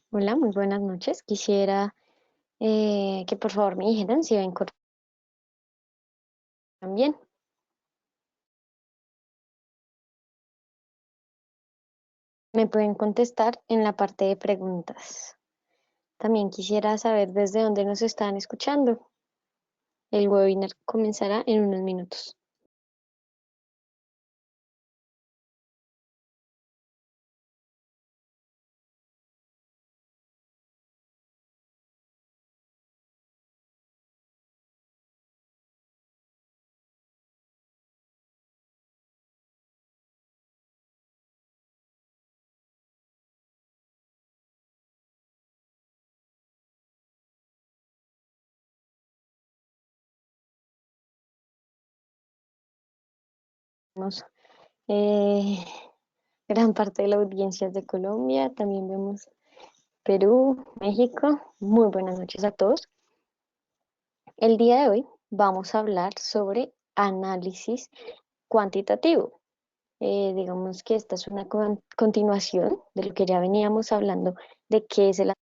Hola, muy buenas noches. Quisiera que por favor me dijeran si ven correcto también. Me pueden contestar en la parte de preguntas. También quisiera saber desde dónde nos están escuchando. El webinar comenzará en unos minutos. Vemos, eh, gran parte de la audiencia es de Colombia. También vemos Perú, México. Muy buenas noches a todos. El día de hoy vamos a hablar sobre análisis cuantitativo. Digamos que esta es una continuación de lo que ya veníamos hablando de qué es el.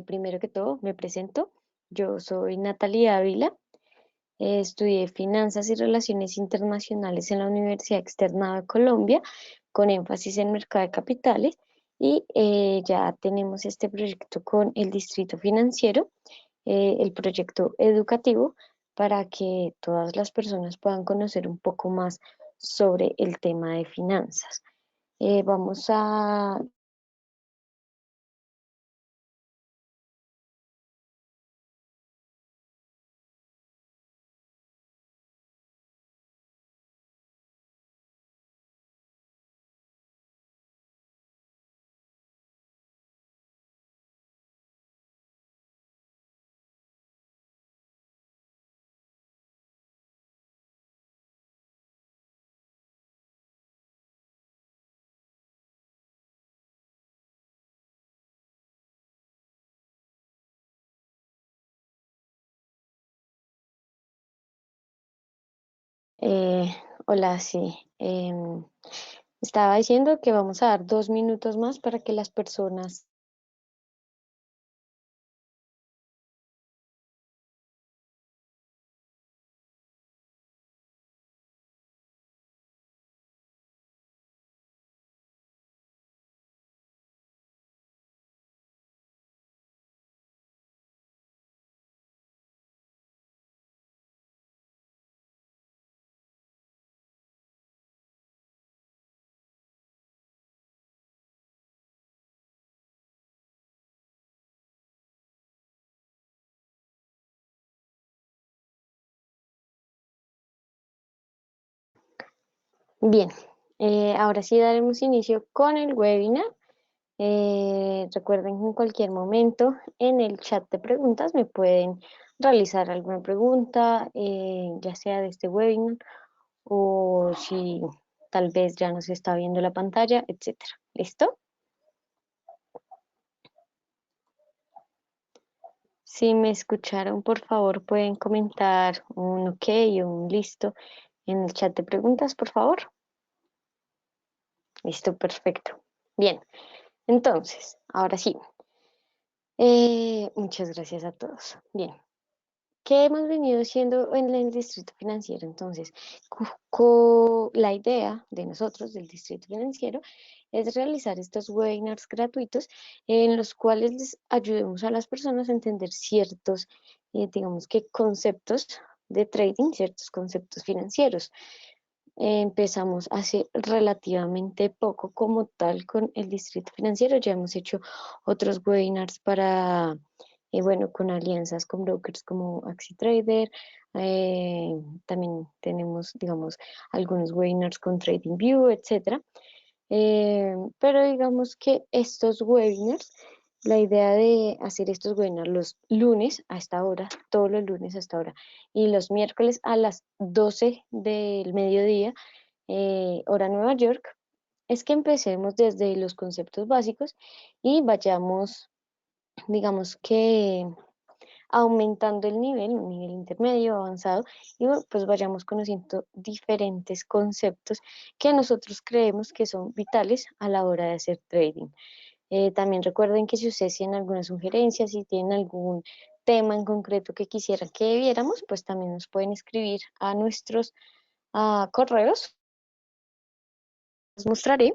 Primero que todo, me presento. Yo soy Natalia Ávila. Estudié Finanzas y Relaciones Internacionales en la Universidad Externada de Colombia, con énfasis en mercado de capitales. Y ya tenemos este proyecto con el Distrito Financiero, el proyecto educativo, para que todas las personas puedan conocer un poco más sobre el tema de finanzas. Vamos a Eh, hola, sí. Estaba diciendo que vamos a dar 2 minutos más para que las personas. Bien, ahora sí daremos inicio con el webinar. Recuerden que en cualquier momento en el chat de preguntas me pueden realizar alguna pregunta, ya sea de este webinar o si tal vez ya no se está viendo la pantalla, etcétera. ¿Listo? Si me escucharon, por favor, pueden comentar un ok o un listo en el chat de preguntas, por favor. Listo, perfecto. Bien, entonces, ahora sí. Muchas gracias a todos. Bien, ¿qué hemos venido haciendo en el Distrito Financiero? Entonces, la idea de nosotros, del Distrito Financiero, es realizar estos webinars gratuitos en los cuales les ayudemos a las personas a entender ciertos, digamos que conceptos de trading, ciertos conceptos financieros. Empezamos hace relativamente poco como tal con el Distrito Financiero. Ya hemos hecho otros webinars para, bueno, con alianzas con brokers como AxiTrader. También tenemos, digamos, algunos webinars con TradingView, etcétera. Pero digamos que estos webinars, la idea de hacer estos webinars los lunes a esta hora, todos los lunes a esta hora, y los miércoles a las 12 del mediodía, hora Nueva York, es que empecemos desde los conceptos básicos y vayamos, digamos que aumentando el nivel, un nivel intermedio, avanzado, y bueno, pues vayamos conociendo diferentes conceptos que nosotros creemos que son vitales a la hora de hacer trading. También recuerden que si ustedes tienen alguna sugerencia, si tienen algún tema en concreto que quisieran que viéramos, pues también nos pueden escribir a nuestros correos. Les mostraré.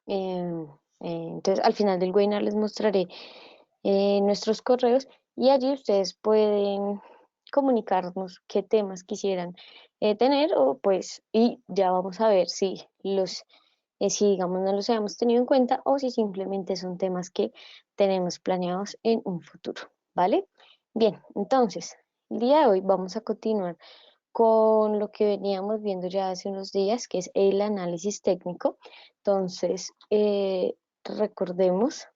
Eh, entonces, al final del webinar les mostraré nuestros correos y allí ustedes pueden comunicarnos qué temas quisieran tener o pues, y ya vamos a ver si si digamos no los hayamos tenido en cuenta o si simplemente son temas que tenemos planeados en un futuro, ¿vale? Bien, entonces, el día de hoy vamos a continuar con lo que veníamos viendo ya hace unos días, que es el análisis técnico. Entonces, recordemos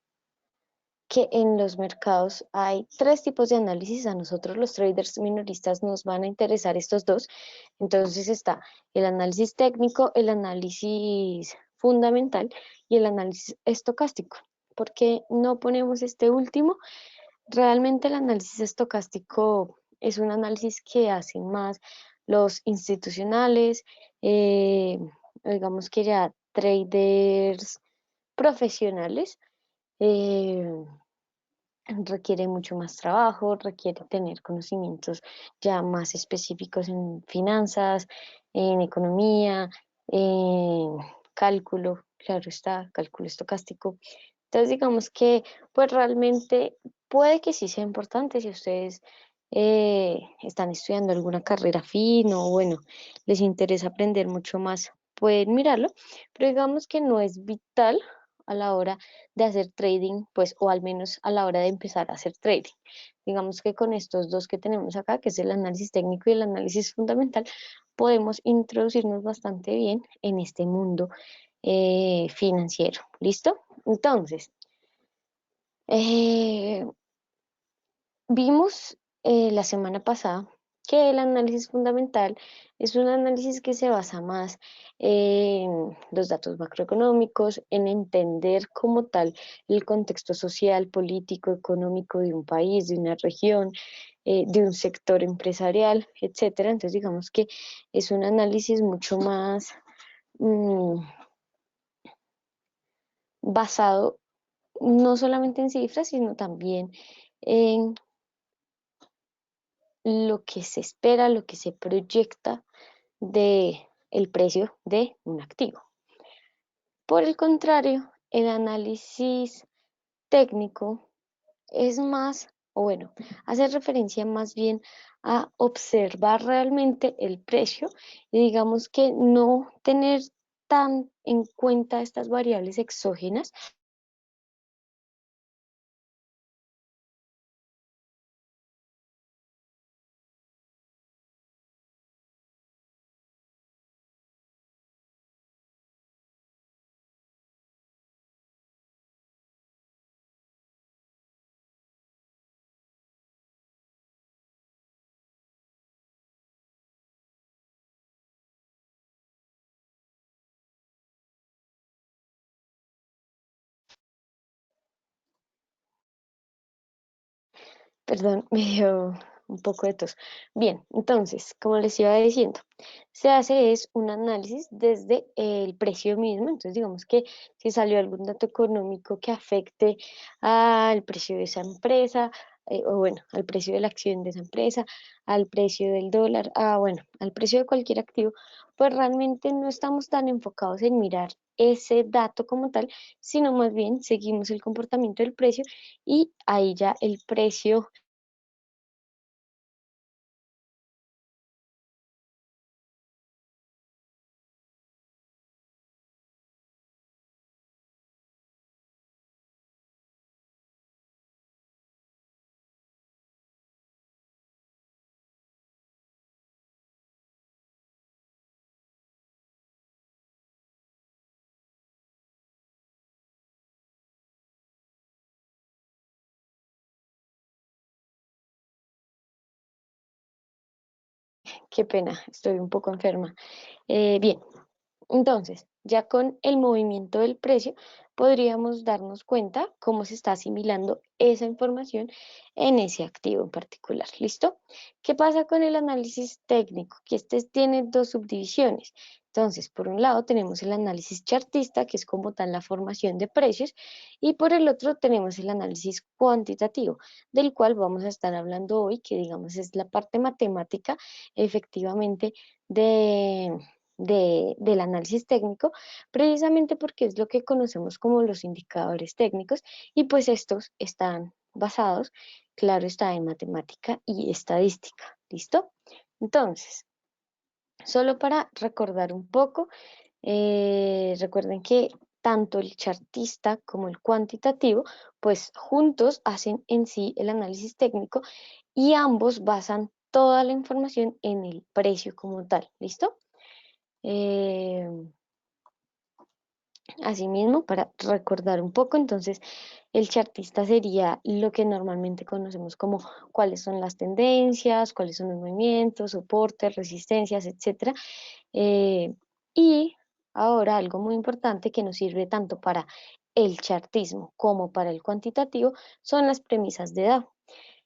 que en los mercados hay tres tipos de análisis. A nosotros los traders minoristas nos van a interesar estos dos. Entonces está el análisis técnico, el análisis fundamental y el análisis estocástico. ¿Por qué no ponemos este último? Realmente el análisis estocástico es un análisis que hacen más los institucionales, eh, digamos que ya traders profesionales. eh, Requiere mucho más trabajo, requiere tener conocimientos ya más específicos en finanzas, en economía, en cálculo, claro está, cálculo estocástico. Entonces, digamos que, pues realmente puede que sí sea importante si ustedes están estudiando alguna carrera afín o bueno, les interesa aprender mucho más, pueden mirarlo, pero digamos que no es vital a la hora de hacer trading, pues, o al menos a la hora de empezar a hacer trading. Digamos que con estos dos que tenemos acá, que es el análisis técnico y el análisis fundamental, podemos introducirnos bastante bien en este mundo financiero. ¿Listo? Entonces, eh, vimos la semana pasada que el análisis fundamental es un análisis que se basa más en los datos macroeconómicos, en entender como tal el contexto social, político, económico de un país, de una región, de un sector empresarial, etcétera. Entonces, digamos que es un análisis mucho más mm, basado no solamente en cifras, sino también en lo que se espera, lo que se proyecta de el precio de un activo. Por el contrario, el análisis técnico es más, o bueno, hace referencia más bien a observar realmente el precio y digamos que no tener tan en cuenta estas variables exógenas. Perdón, me dio un poco de tos. Bien, entonces, como les iba diciendo, se hace es un análisis desde el precio mismo. Entonces, digamos que si salió algún dato económico que afecte al precio de esa empresa, o bueno, al precio de la acción de esa empresa, al precio del dólar, bueno, al precio de cualquier activo, pues realmente no estamos tan enfocados en mirar ese dato como tal, sino más bien seguimos el comportamiento del precio y ahí ya el precio. Qué pena, estoy un poco enferma. Bien, entonces, ya con el movimiento del precio, podríamos darnos cuenta cómo se está asimilando esa información en ese activo en particular. ¿Listo? ¿Qué pasa con el análisis técnico? Que este tiene dos subdivisiones. Entonces, por un lado tenemos el análisis chartista, que es como tal la formación de precios, y por el otro tenemos el análisis cuantitativo, del cual vamos a estar hablando hoy, que digamos es la parte matemática efectivamente del análisis técnico, precisamente porque es lo que conocemos como los indicadores técnicos, y pues estos están basados, claro está, en matemática y estadística. ¿Listo? Entonces, solo para recordar un poco, recuerden que tanto el chartista como el cuantitativo, pues juntos hacen en sí el análisis técnico y ambos basan toda la información en el precio como tal. ¿Listo? Eh, Asimismo, para recordar un poco, entonces el chartista sería lo que normalmente conocemos como cuáles son las tendencias, cuáles son los movimientos, soportes, resistencias, etcétera. Eh, y ahora algo muy importante que nos sirve tanto para el chartismo como para el cuantitativo son las premisas de Dow.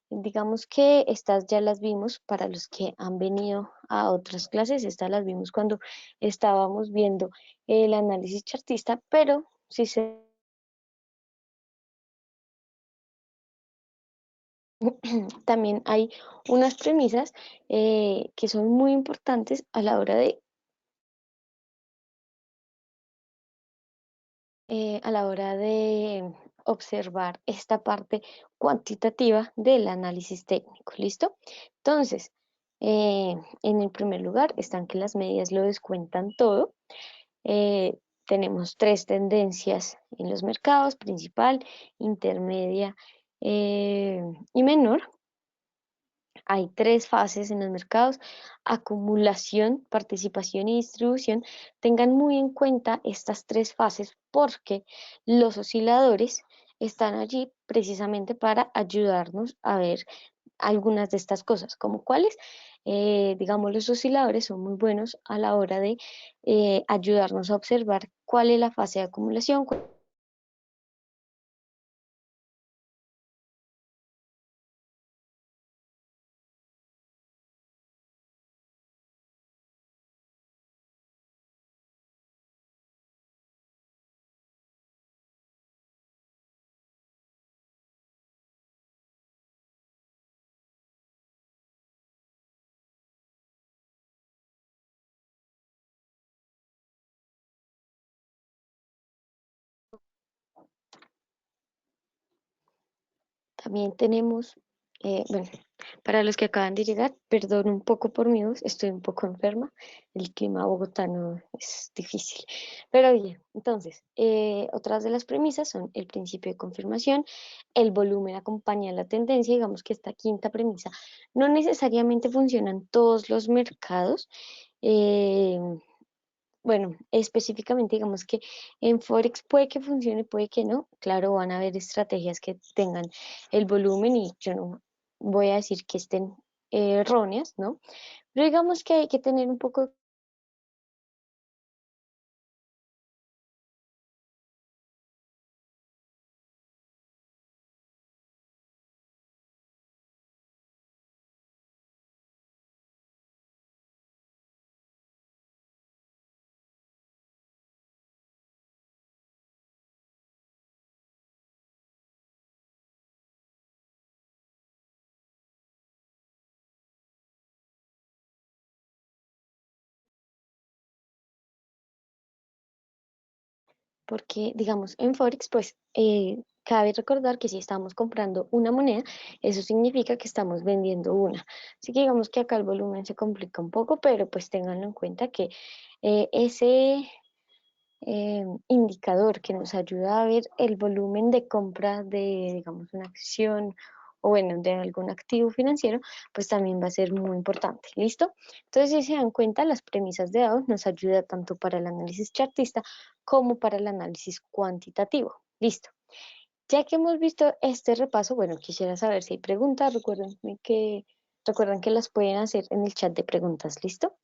Digamos que estas ya las vimos para los que han venido a otras clases, estas las vimos cuando estábamos viendo el análisis chartista, pero si se también hay unas premisas que son muy importantes a la hora de observar esta parte cuantitativa del análisis técnico. ¿Listo? Entonces, en el primer lugar están que las medias lo descuentan todo. Eh, Tenemos tres tendencias en los mercados: principal, intermedia y menor. Hay tres fases en los mercados: acumulación, participación y distribución. Tengan muy en cuenta estas tres fases porque los osciladores están allí precisamente para ayudarnos a ver algunas de estas cosas, como cuáles. Digamos, los osciladores son muy buenos a la hora de ayudarnos a observar cuál es la fase de acumulación. También tenemos, bueno, para los que acaban de llegar, perdón un poco por mi voz, estoy un poco enferma, el clima bogotano es difícil. Pero bien, entonces, otras de las premisas son el principio de confirmación, el volumen acompaña la tendencia. Digamos que esta quinta premisa no necesariamente funciona en todos los mercados. eh, bueno, específicamente digamos que en Forex puede que funcione, puede que no. Claro, van a haber estrategias que tengan el volumen y yo no voy a decir que estén erróneas, ¿no? Pero digamos que hay que tener un poco. Porque, digamos, en Forex, pues cabe recordar que si estamos comprando una moneda, eso significa que estamos vendiendo una. Así que digamos que acá el volumen se complica un poco, pero pues ténganlo en cuenta que ese indicador que nos ayuda a ver el volumen de compra de, digamos, una acción o bueno, de algún activo financiero, pues también va a ser muy importante. ¿Listo? Entonces, si se dan cuenta, las premisas de Dow nos ayuda tanto para el análisis chartista como para el análisis cuantitativo. Listo. Ya que hemos visto este repaso, bueno, quisiera saber si hay preguntas. Recuerden que las pueden hacer en el chat de preguntas. ¿Listo?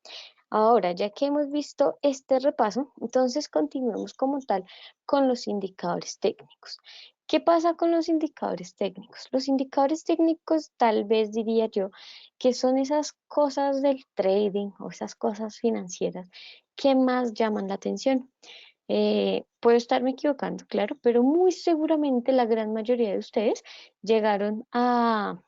Ahora, ya que hemos visto este repaso, entonces continuemos como tal con los indicadores técnicos. ¿Qué pasa con los indicadores técnicos? Los indicadores técnicos tal vez diría yo que son esas cosas del trading o esas cosas financieras que más llaman la atención. Puedo estarme equivocando, claro, pero muy seguramente la gran mayoría de ustedes llegaron a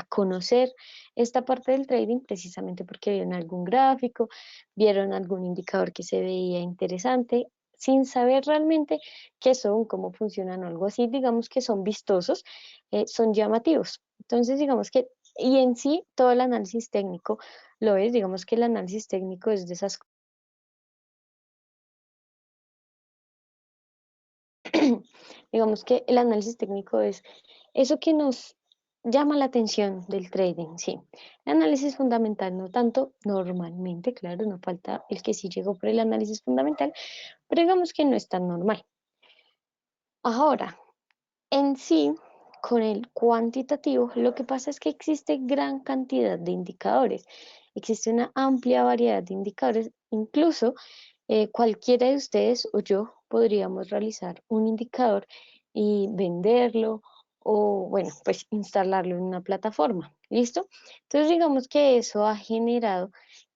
conocer esta parte del trading precisamente porque vieron algún gráfico, vieron algún indicador que se veía interesante, sin saber realmente qué son, cómo funcionan o algo así, digamos que son vistosos, son llamativos. Entonces, digamos que, y en sí, todo el análisis técnico lo es, digamos que el análisis técnico es de esas digamos que el análisis técnico es eso que nos llama la atención del trading, sí. El análisis fundamental no tanto, normalmente, claro, no falta el que sí llegó por el análisis fundamental, pero digamos que no es tan normal. Ahora, en sí, con el cuantitativo, lo que pasa es que existe gran cantidad de indicadores. Existe una amplia variedad de indicadores. Incluso cualquiera de ustedes o yo podríamos realizar un indicador y venderlo o, bueno, pues instalarlo en una plataforma. ¿Listo? Entonces, digamos que eso ha generado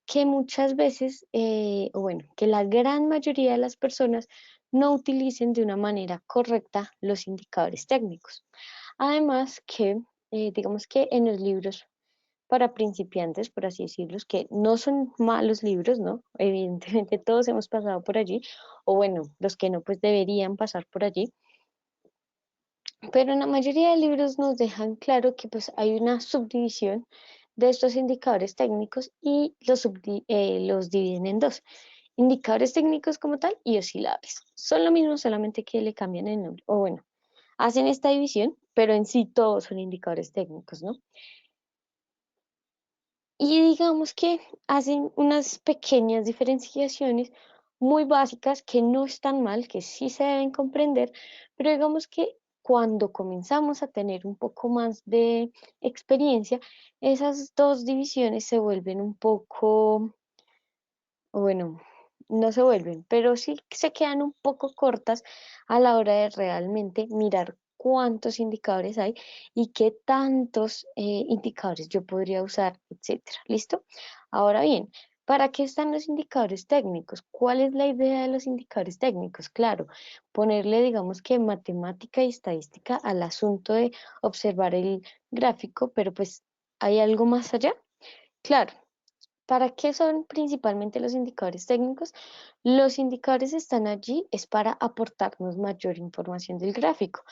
que muchas veces, o bueno, que la gran mayoría de las personas no utilicen de una manera correcta los indicadores técnicos. Además que, digamos que en los libros para principiantes, por así decirlo, que no son malos libros, ¿no? Evidentemente todos hemos pasado por allí, o bueno, los que no, pues deberían pasar por allí, pero en la mayoría de libros nos dejan claro que pues hay una subdivisión de estos indicadores técnicos y los dividen en dos. Indicadores técnicos como tal y osciladores. Son lo mismo, solamente que le cambian el nombre. O bueno, hacen esta división, pero en sí todos son indicadores técnicos, ¿no? Y digamos que hacen unas pequeñas diferenciaciones muy básicas que no están mal, que sí se deben comprender, pero digamos que cuando comenzamos a tener un poco más de experiencia, esas dos divisiones se vuelven un poco, bueno, no se vuelven, pero sí se quedan un poco cortas a la hora de realmente mirar cuántos indicadores hay y qué tantos indicadores yo podría usar, etcétera. ¿Listo? Ahora bien, ¿para qué están los indicadores técnicos? ¿Cuál es la idea de los indicadores técnicos? Claro, ponerle, digamos que matemática y estadística al asunto de observar el gráfico, pero pues hay algo más allá. Claro, ¿para qué son principalmente los indicadores técnicos? Los indicadores están allí es para aportarnos mayor información del gráfico,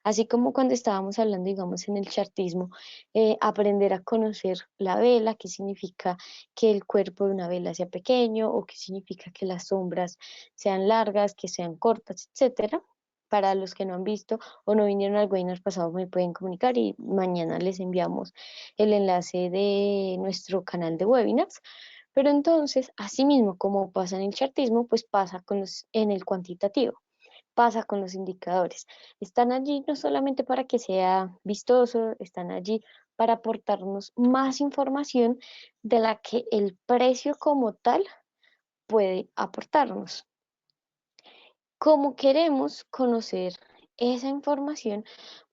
así como cuando estábamos hablando, digamos, en el chartismo, aprender a conocer la vela, qué significa que el cuerpo de una vela sea pequeño o qué significa que las sombras sean largas, que sean cortas, etcétera. Para los que no han visto o no vinieron al webinar pasado, me pueden comunicar y mañana les enviamos el enlace de nuestro canal de webinars. Pero entonces, asimismo, como pasa en el chartismo, pues pasa en el cuantitativo, pasa con los indicadores. Están allí no solamente para que sea vistoso, están allí para aportarnos más información de la que el precio como tal puede aportarnos. Como queremos conocer esa información,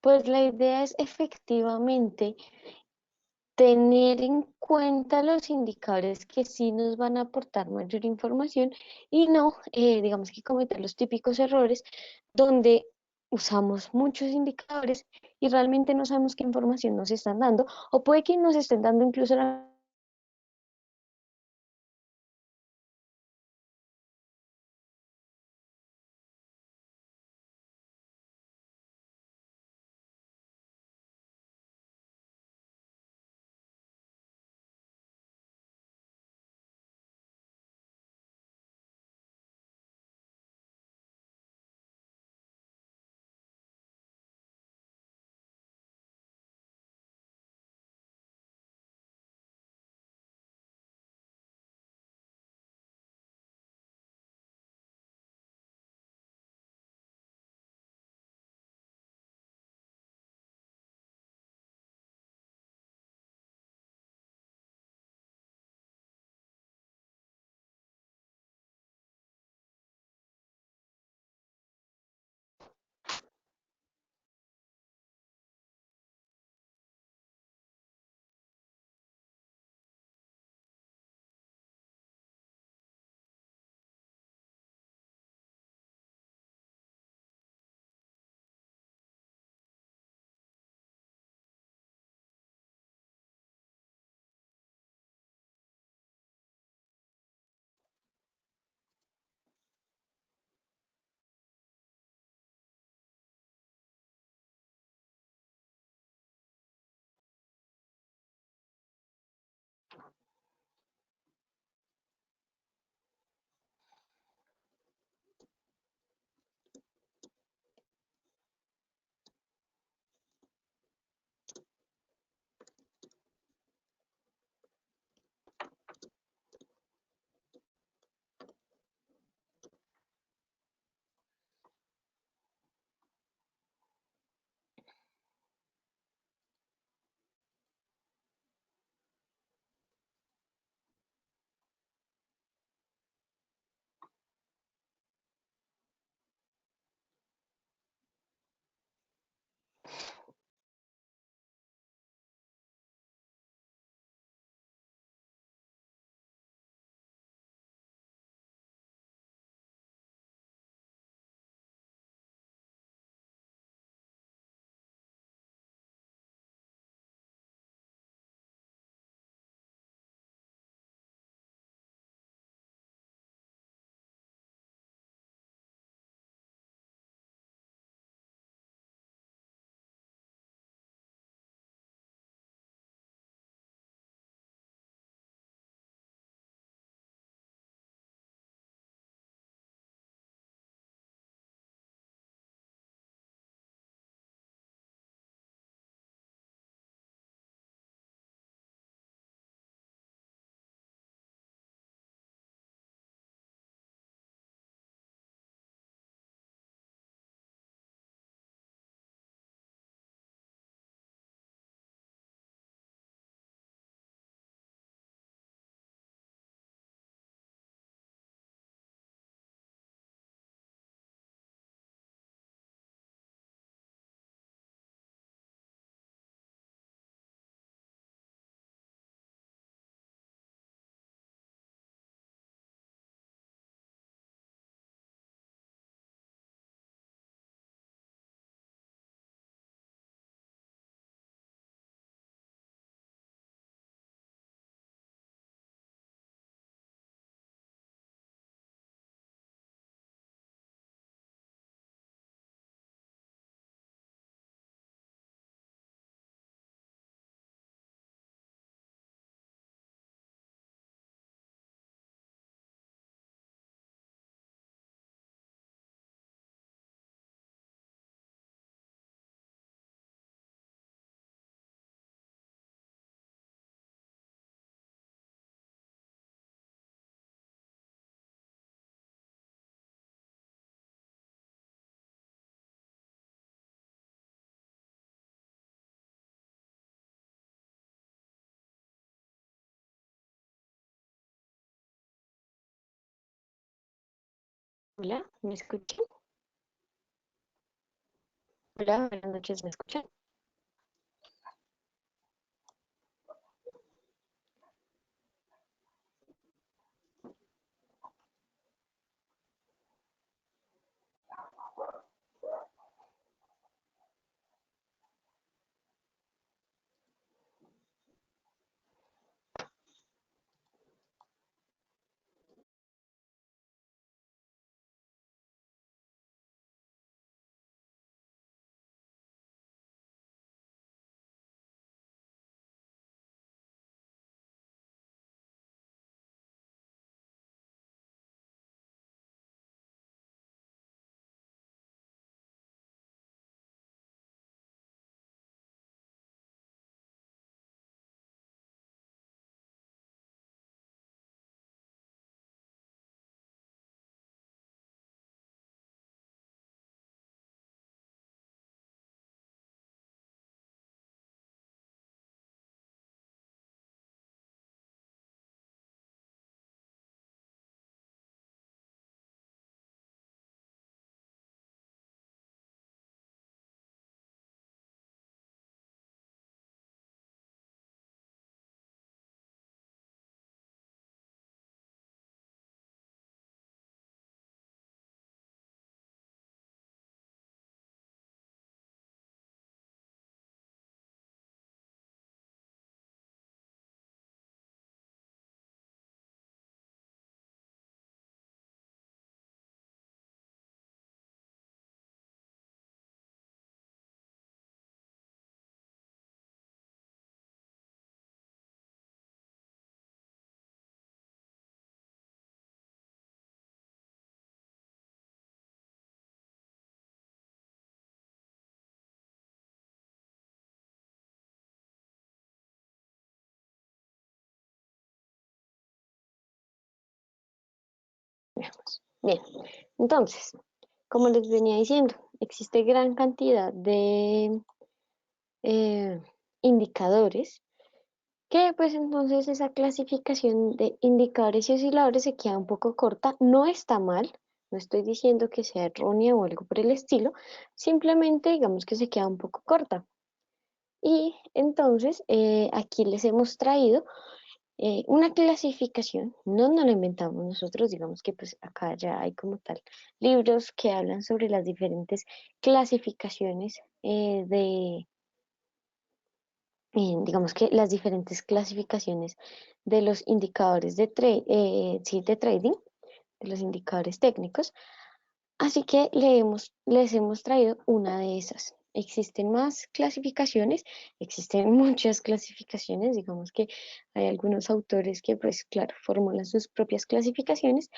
pues la idea es efectivamente tener en cuenta los indicadores que sí nos van a aportar mayor información y no, digamos que cometer los típicos errores donde usamos muchos indicadores y realmente no sabemos qué información nos están dando o puede que nos estén dando incluso la Hola, ¿me escuchan? Hola, buenas noches, ¿me escuchan? Veamos. Bien, entonces, como les venía diciendo, existe gran cantidad de eh, indicadores que pues entonces esa clasificación de indicadores y osciladores se queda un poco corta. No está mal, no estoy diciendo que sea errónea o algo por el estilo, simplemente digamos que se queda un poco corta. Y entonces aquí les hemos traído una clasificación, no nos la inventamos nosotros, digamos que pues acá ya hay como tal libros que hablan sobre las diferentes clasificaciones digamos que las diferentes clasificaciones de los indicadores sí, de trading, de los indicadores técnicos. Así que les hemos traído una de esas. Existen más clasificaciones, existen muchas clasificaciones, digamos que hay algunos autores que, pues claro, formulan sus propias clasificaciones,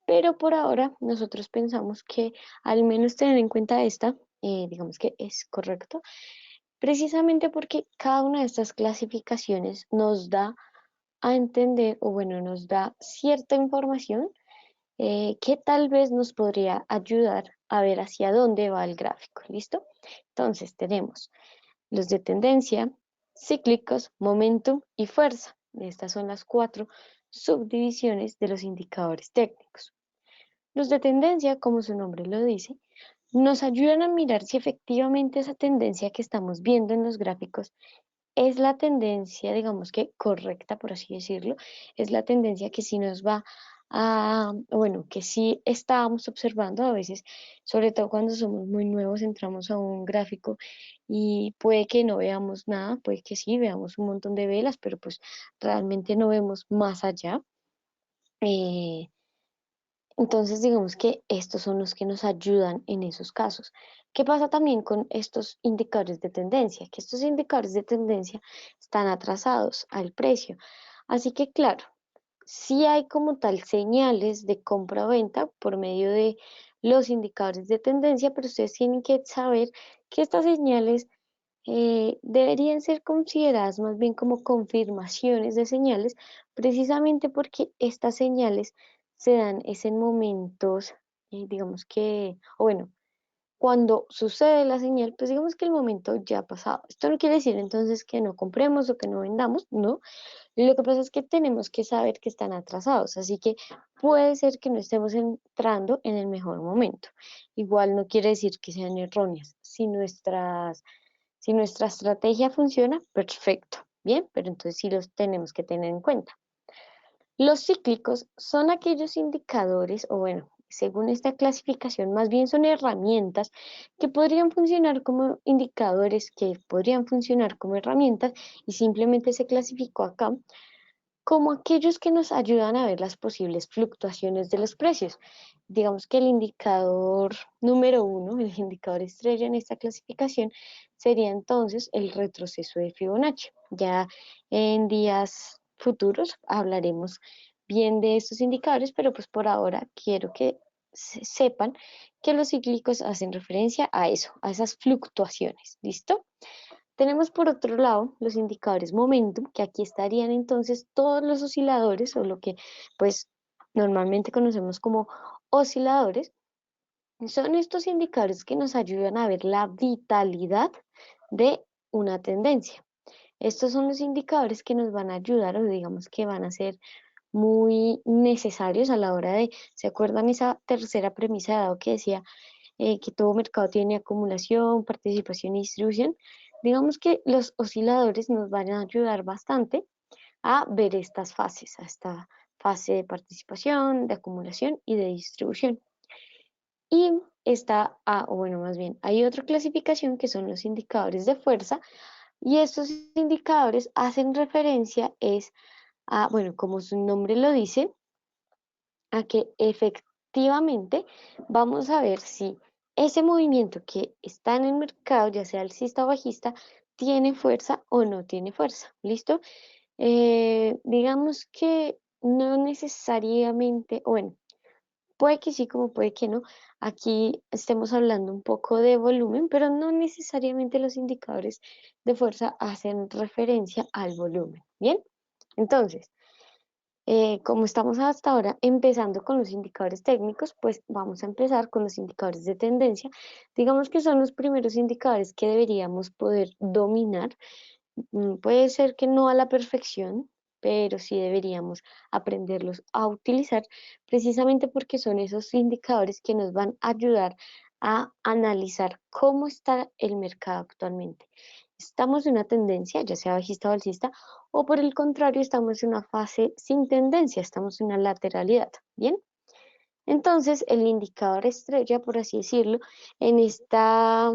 pero por ahora nosotros pensamos que al menos tener en cuenta esta, digamos que es correcto, precisamente porque cada una de estas clasificaciones nos da a entender, o bueno, nos da cierta información que tal vez nos podría ayudar a ver hacia dónde va el gráfico. ¿Listo? Entonces tenemos los de tendencia, cíclicos, momentum y fuerza. Estas son las cuatro subdivisiones de los indicadores técnicos. Los de tendencia, como su nombre lo dice, nos ayudan a mirar si efectivamente esa tendencia que estamos viendo en los gráficos es la tendencia, digamos que correcta, por así decirlo, es la tendencia que sí nos va bueno, que sí estábamos observando a veces, sobre todo cuando somos muy nuevos, entramos a un gráfico y puede que no veamos nada, puede que sí, veamos un montón de velas, pero pues realmente no vemos más allá. Eh, entonces, digamos que estos son los que nos ayudan en esos casos. ¿Qué pasa también con estos indicadores de tendencia? Que estos indicadores de tendencia están atrasados al precio. Así que, claro, sí hay como tal señales de compra o venta por medio de los indicadores de tendencia, pero ustedes tienen que saber que estas señales deberían ser consideradas más bien como confirmaciones de señales, precisamente porque estas señales se dan es en momentos, digamos que, o bueno, cuando sucede la señal, pues digamos que el momento ya ha pasado. Esto no quiere decir entonces que no compremos o que no vendamos, no, Lo que pasa es que tenemos que saber que están atrasados, así que puede ser que no estemos entrando en el mejor momento. Igual no quiere decir que sean erróneas. Si nuestra estrategia funciona, perfecto, bien, pero entonces sí los tenemos que tener en cuenta. Los cíclicos son aquellos indicadores, o bueno, según esta clasificación, más bien son herramientas que podrían funcionar como indicadores, que podrían funcionar como herramientas, y simplemente se clasificó acá como aquellos que nos ayudan a ver las posibles fluctuaciones de los precios. Digamos que el indicador número uno, el indicador estrella en esta clasificación, sería entonces el retroceso de Fibonacci. Ya en días futuros hablaremos bien de estos indicadores, pero pues por ahora quiero que sepan que los cíclicos hacen referencia a eso, a esas fluctuaciones. ¿Listo? Tenemos por otro lado los indicadores momentum, que aquí estarían entonces todos los osciladores o lo que pues normalmente conocemos como osciladores. Son estos indicadores que nos ayudan a ver la vitalidad de una tendencia. Estos son los indicadores que nos van a ayudar o digamos que van a ser muy necesarios a la hora de, ¿se acuerdan esa tercera premisa de Dado que decía que todo mercado tiene acumulación, participación y distribución? Digamos que los osciladores nos van a ayudar bastante a ver estas fases, a esta fase de participación, de acumulación y de distribución. Y está, o bueno, más bien, hay otra clasificación que son los indicadores de fuerza, y estos indicadores hacen referencia es a, bueno, como su nombre lo dice, a que efectivamente vamos a ver si ese movimiento que está en el mercado, ya sea alcista o bajista, tiene fuerza o no tiene fuerza. ¿Listo? Digamos que no necesariamente, o bueno, puede que sí, como puede que no. Aquí estemos hablando un poco de volumen, pero no necesariamente los indicadores de fuerza hacen referencia al volumen. Bien, entonces, como estamos hasta ahora empezando con los indicadores técnicos, pues vamos a empezar con los indicadores de tendencia. Digamos que son los primeros indicadores que deberíamos poder dominar. Puede ser que no a la perfección, pero sí deberíamos aprenderlos a utilizar precisamente porque son esos indicadores que nos van a ayudar a analizar cómo está el mercado actualmente. ¿Estamos en una tendencia, ya sea bajista o alcista, o por el contrario, estamos en una fase sin tendencia, estamos en una lateralidad? Bien, entonces el indicador estrella, por así decirlo, en esta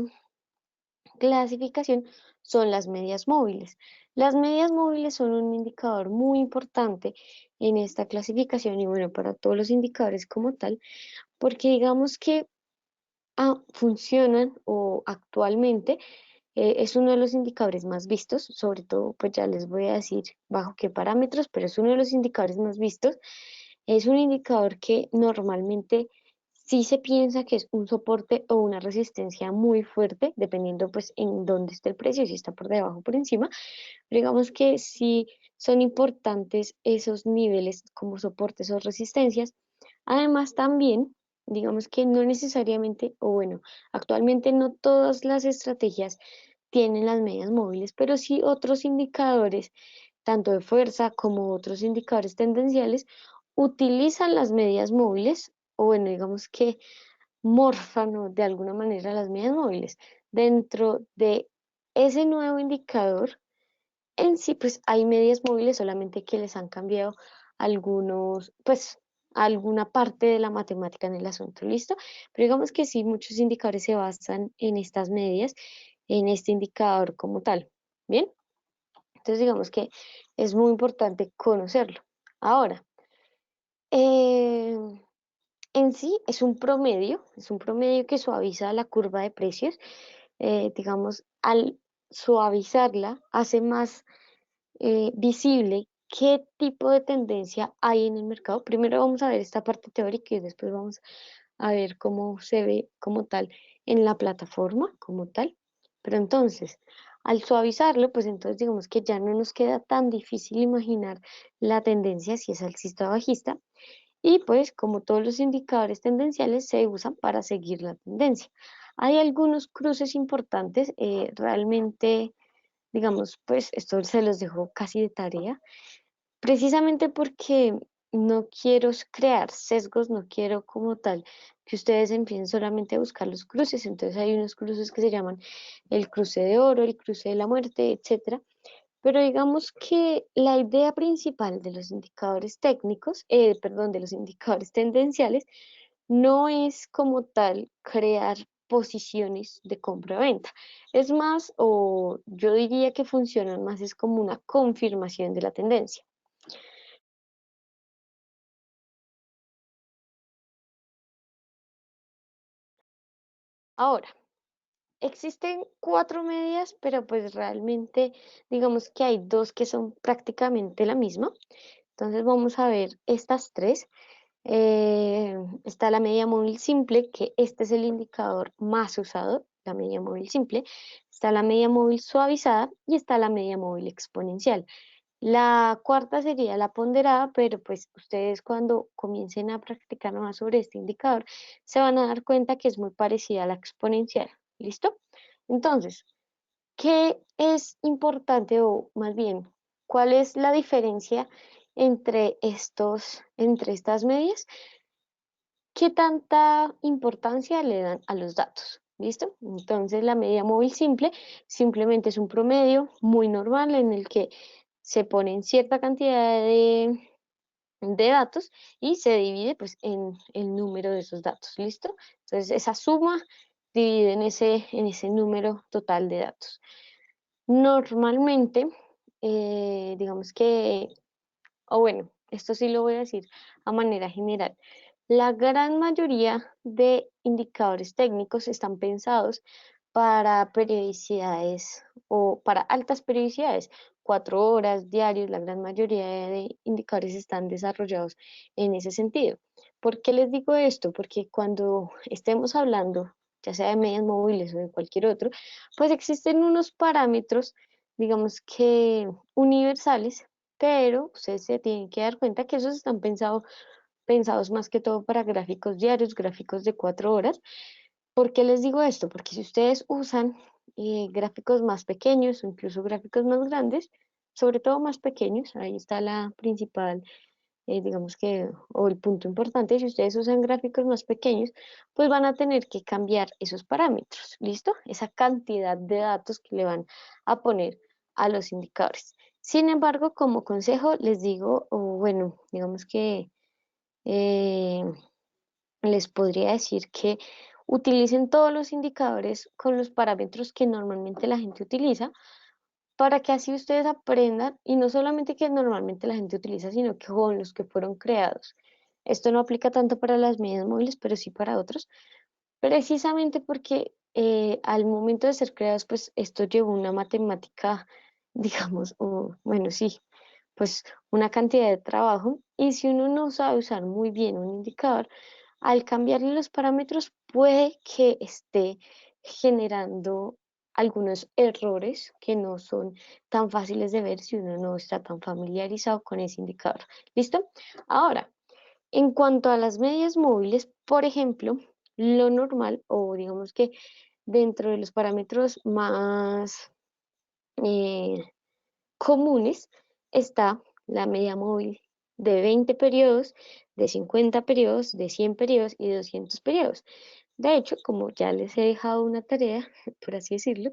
clasificación son las medias móviles. Las medias móviles son un indicador muy importante en esta clasificación y bueno, para todos los indicadores como tal, porque digamos que funcionan o actualmente es uno de los indicadores más vistos, sobre todo, pues ya les voy a decir bajo qué parámetros, pero es uno de los indicadores más vistos. Es un indicador que normalmente sí se piensa que es un soporte o una resistencia muy fuerte, dependiendo pues en dónde esté el precio, si está por debajo o por encima. Pero digamos que sí son importantes esos niveles como soportes o resistencias. Además también, digamos que no necesariamente, o bueno, actualmente no todas las estrategias tienen las medias móviles, pero sí otros indicadores, tanto de fuerza como otros indicadores tendenciales, utilizan las medias móviles, o bueno, digamos que morfan o de alguna manera las medias móviles. Dentro de ese nuevo indicador, en sí, pues hay medias móviles, solamente que les han cambiado algunos, pues alguna parte de la matemática en el asunto, ¿listo? Pero digamos que sí, muchos indicadores se basan en estas medias, en este indicador como tal, ¿bien? Entonces digamos que es muy importante conocerlo. Ahora, eh, en sí es un promedio que suaviza la curva de precios. Digamos, al suavizarla, hace más visible qué tipo de tendencia hay en el mercado. Primero vamos a ver esta parte teórica y después vamos a ver cómo se ve como tal en la plataforma como tal. Pero entonces, al suavizarlo, pues entonces digamos que ya no nos queda tan difícil imaginar la tendencia si es alcista o bajista. Y pues como todos los indicadores tendenciales se usan para seguir la tendencia. Hay algunos cruces importantes, realmente, digamos, pues esto se los dejo casi de tarea. Precisamente porque no quiero crear sesgos, no quiero como tal que ustedes empiecen solamente a buscar los cruces. Entonces hay unos cruces que se llaman el cruce de oro, el cruce de la muerte, etcétera. Pero digamos que la idea principal de los indicadores técnicos, perdón, de los indicadores tendenciales, no es como tal crear posiciones de compra-venta. Es más, o yo diría que funcionan más, es como una confirmación de la tendencia. Ahora, existen cuatro medias, pero pues realmente digamos que hay dos que son prácticamente la misma. Entonces vamos a ver estas tres. Está la media móvil simple, que este es el indicador más usado, la media móvil simple. Está la media móvil suavizada y está la media móvil exponencial. La cuarta sería la ponderada, pero pues ustedes cuando comiencen a practicar más sobre este indicador, se van a dar cuenta que es muy parecida a la exponencial. ¿Listo? Entonces, ¿qué es importante o más bien, cuál es la diferencia entre estas medias? ¿Qué tanta importancia le dan a los datos? ¿Listo? Entonces, la media móvil simple simplemente es un promedio muy normal en el que se ponen cierta cantidad de datos y se divide pues en el número de esos datos. ¿Listo? Entonces, esa suma divide en ese número total de datos. Normalmente, digamos que, o bueno, esto sí lo voy a decir a manera general. La gran mayoría de indicadores técnicos están pensados para periodicidades o para altas periodicidades, 4 horas diarios, la gran mayoría de indicadores están desarrollados en ese sentido. ¿Por qué les digo esto? Porque cuando estemos hablando, ya sea de medias móviles o de cualquier otro, pues existen unos parámetros, digamos que universales, pero ustedes se tienen que dar cuenta que esos están pensados más que todo para gráficos diarios, gráficos de 4 horas. ¿Por qué les digo esto? Porque si ustedes usan gráficos más pequeños o incluso gráficos más grandes, sobre todo más pequeños, ahí está la principal, digamos que, o el punto importante, si ustedes usan gráficos más pequeños, pues van a tener que cambiar esos parámetros, ¿listo? Esa cantidad de datos que le van a poner a los indicadores. Sin embargo, como consejo, les digo, o bueno, digamos que eh, les podría decir que utilicen todos los indicadores con los parámetros que normalmente la gente utiliza para que así ustedes aprendan y no solamente que normalmente la gente utiliza, sino que con los que fueron creados. Esto no aplica tanto para las medidas móviles, pero sí para otros, precisamente porque al momento de ser creados, pues esto llevó una matemática, digamos, o bueno, sí, pues una cantidad de trabajo y si uno no sabe usar muy bien un indicador, al cambiarle los parámetros puede que esté generando algunos errores que no son tan fáciles de ver si uno no está tan familiarizado con ese indicador. ¿Listo? Ahora, en cuanto a las medias móviles, por ejemplo, lo normal o digamos que dentro de los parámetros más eh, comunes está la media móvil de 20 periodos, de 50 periodos, de 100 periodos y de 200 periodos. De hecho, como ya les he dejado una tarea, por así decirlo,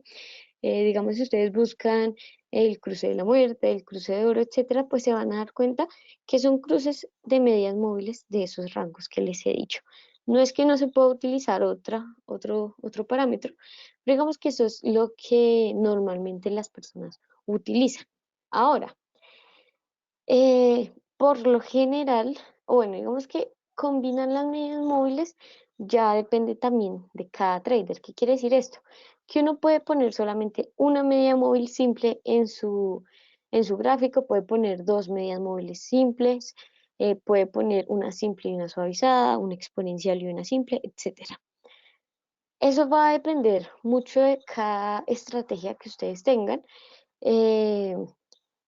digamos, si ustedes buscan el cruce de la muerte, el cruce de oro, etcétera, pues se van a dar cuenta que son cruces de medias móviles de esos rangos que les he dicho. No es que no se pueda utilizar otro parámetro, pero digamos que eso es lo que normalmente las personas utilizan. Ahora, por lo general, o bueno, digamos que combinan las medidas móviles, ya depende también de cada trader. ¿Qué quiere decir esto? Que uno puede poner solamente una media móvil simple en su gráfico, puede poner dos medias móviles simples, puede poner una simple y una suavizada, una exponencial y una simple, etcétera. Eso va a depender mucho de cada estrategia que ustedes tengan. Eh,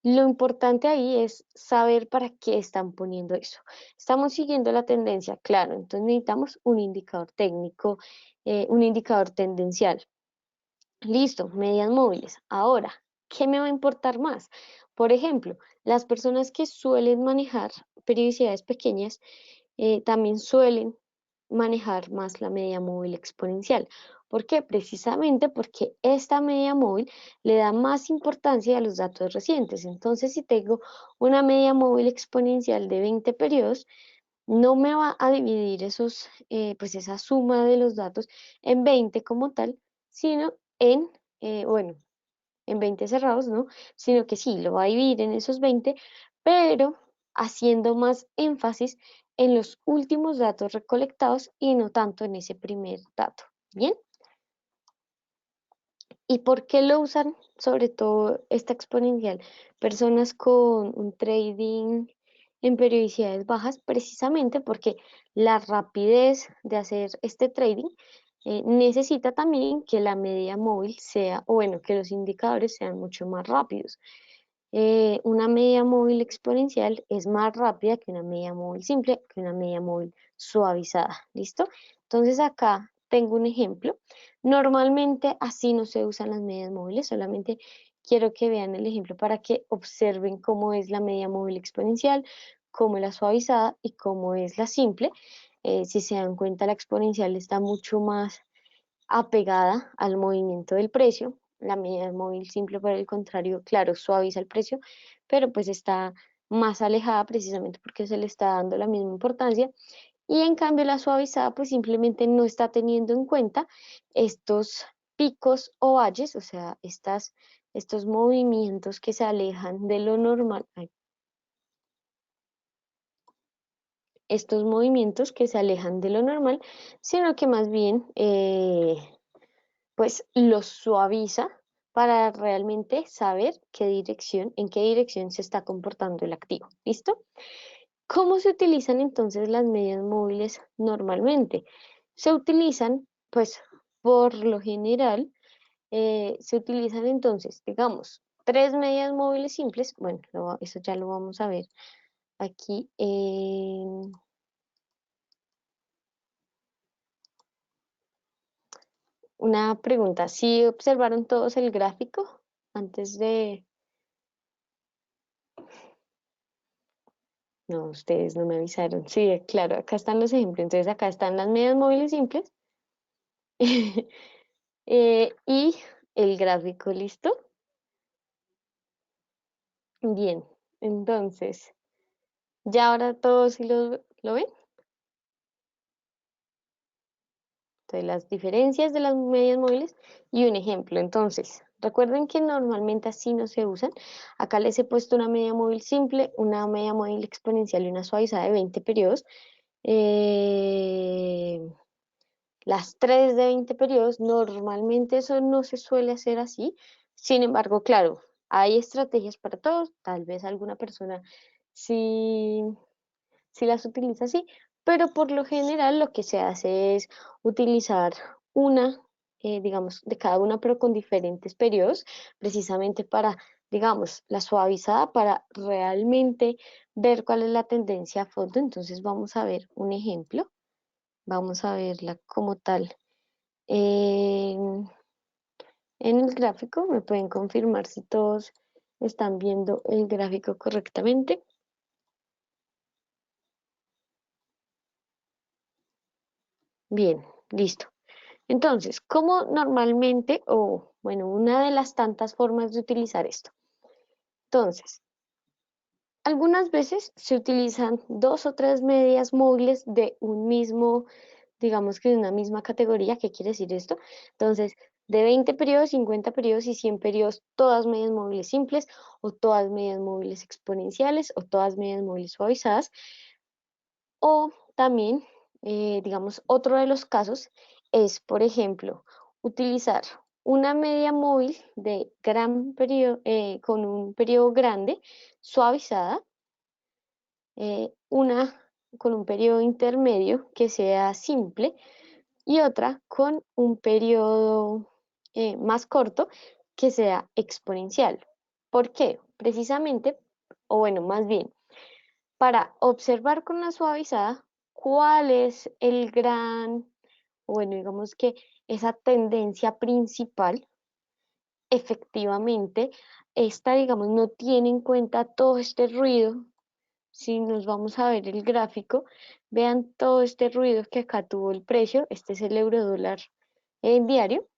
lo importante ahí es saber para qué están poniendo eso. Estamos siguiendo la tendencia, claro, entonces necesitamos un indicador técnico, un indicador tendencial. Listo, medias móviles. Ahora, ¿qué me va a importar más? Por ejemplo, las personas que suelen manejar periodicidades pequeñas también suelen manejar más la media móvil exponencial. ¿Por qué? Precisamente porque esta media móvil le da más importancia a los datos recientes. Entonces, si tengo una media móvil exponencial de 20 periodos, no me va a dividir pues esa suma de los datos en 20 como tal, sino bueno, en 20 cerrados, ¿no? Sino que sí, lo va a dividir en esos 20, pero haciendo más énfasis en los últimos datos recolectados y no tanto en ese primer dato. ¿Bien? ¿Y por qué lo usan sobre todo esta exponencial? Personas con un trading en periodicidades bajas, precisamente porque la rapidez de hacer este trading necesita también que la media móvil sea, o bueno, que los indicadores sean mucho más rápidos. Una media móvil exponencial es más rápida que una media móvil simple, que una media móvil suavizada. ¿Listo? Entonces acá tengo un ejemplo. Normalmente así no se usan las medias móviles, solamente quiero que vean el ejemplo para que observen cómo es la media móvil exponencial, cómo es la suavizada y cómo es la simple. Si se dan cuenta, la exponencial está mucho más apegada al movimiento del precio. La media móvil simple, por el contrario, claro, suaviza el precio, pero pues está más alejada precisamente porque se le está dando la misma importancia. Y en cambio la suavizada pues simplemente no está teniendo en cuenta estos picos o valles, o sea, estos movimientos que se alejan de lo normal, estos movimientos que se alejan de lo normal, sino que más bien pues los suaviza para realmente saber en qué dirección se está comportando el activo. ¿Listo? ¿Cómo se utilizan entonces las medias móviles normalmente? Se utilizan, pues, por lo general, se utilizan entonces, digamos, tres medias móviles simples. Bueno, eso ya lo vamos a ver aquí. Una pregunta, ¿sí observaron todos el gráfico antes de... No, ustedes no me avisaron. Sí, claro, acá están los ejemplos. Entonces acá están las medias móviles simples y el gráfico, ¿listo? Bien, entonces, ya ahora todos sí lo ven. Entonces, las diferencias de las medias móviles y un ejemplo. Entonces, recuerden que normalmente así no se usan. Acá les he puesto una media móvil simple, una media móvil exponencial y una suavizada de 20 periodos. Eh, las 3 de 20 periodos, normalmente eso no se suele hacer así. Sin embargo, claro, hay estrategias para todos. Tal vez alguna persona sí, sí las utiliza así, pero por lo general lo que se hace es utilizar una, digamos, de cada una, pero con diferentes periodos, precisamente para, digamos, la suavizada, para realmente ver cuál es la tendencia a fondo. Entonces vamos a ver un ejemplo. Vamos a verla como tal. En, en el gráfico, me pueden confirmar si todos están viendo el gráfico correctamente. Bien, listo. Entonces, ¿cómo normalmente, o bueno, una de las tantas formas de utilizar esto? Entonces, algunas veces se utilizan dos o tres medias móviles de un mismo, digamos que de una misma categoría. ¿Qué quiere decir esto? Entonces, de 20 periodos, 50 periodos y 100 periodos, todas medias móviles simples o todas medias móviles exponenciales o todas medias móviles suavizadas. O también, digamos, otro de los casos es, por ejemplo, utilizar una media móvil de gran periodo, con un periodo grande, suavizada, una con un periodo intermedio que sea simple y otra con un periodo más corto que sea exponencial. ¿Por qué? Precisamente, o bueno, más bien, para observar con la suavizada cuál es el gran, o bueno, digamos que esa tendencia principal efectivamente esta, digamos, no tiene en cuenta todo este ruido. Si nos vamos a ver el gráfico, vean todo este ruido que acá tuvo el precio. Este es el euro dólar en diario.